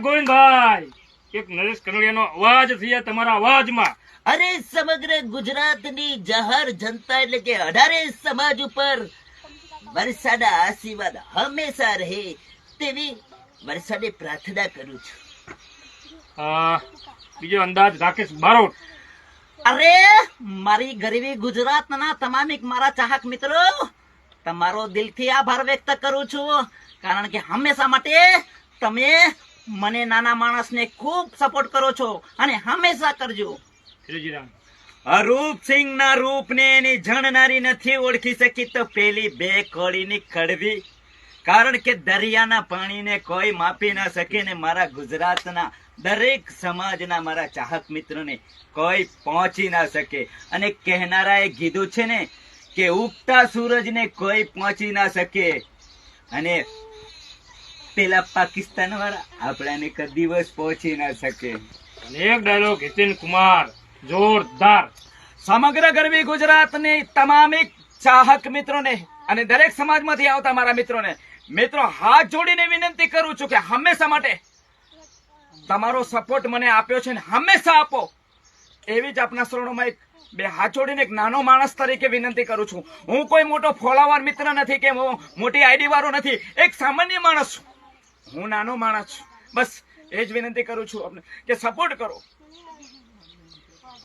ગોવિંદભાઈ, એક નરેશ કનોડિયાનો અવાજ છે તમારા અવાજમાં. અરે સમગ્ર ગુજરાતની જાહેર જનતા એટલે કે 18 સમાજ ઉપર વરસાદના આશીર્વાદ હંમેશા રહે તેવી વરસાદે પ્રાર્થના કરું છું. બીજો અંદાજ રાકેશ બારોટ. અરે મારી ગરીબી ગુજરાતના તમામ મારા ચાહક મિત્રો, તમારો દિલથી આભાર વ્યક્ત કરું છું, કારણ કે હંમેશા માટે તમે મને નાના માણસને ખૂબ સપોર્ટ કરો છો અને હંમેશા કરજો. શ્રીજીરામ. રૂપસિંહ ના રૂપ ને એની જણનારી નથી ઓળખી શકી તો પેલી બે કોળીની કડવી, કારણ કે દરિયાના પાણીને કોઈ માપી ના શકે ને મારા ગુજરાતના દરેક સમાજના મારા ચાહક મિત્રોને કોઈ પહોંચી ના શકે. અને કહેનારાએ કીધું છે ને કે ઉગતા સૂરજને કોઈ પહોંચી ના શકે, અને પેલા પાકિસ્તાન વાળા આપણાને કદી દિવસ પહોંચી ના શકે. અને એક ડાયલોગ હિતેન કુમાર, જોરદાર. સમગ્ર ગરવી ગુજરાતની તમામ ચાહક મિત્રોને અને દરેક સમાજમાંથી આવતા મારા મિત્રો હાથ જોડીને વિનંતી કરું છું કે હંમેશા માટે તમારો સપોર્ટ મને આપ્યો છે ને હંમેશા આપો, એવી જ આપના શરણોમાં એક બે હાથ જોડીને એક નાનો માણસ તરીકે વિનંતી કરું છું. હું કોઈ મોટો ફોલોવર મિત્ર નથી કે હું મોટી આઈડી વાળો નથી, એક સામાન્ય માણસ છું, હું નાનો માણસ છું. બસ એ જ વિનંતી કરું છું આપને કે સપોર્ટ કરો.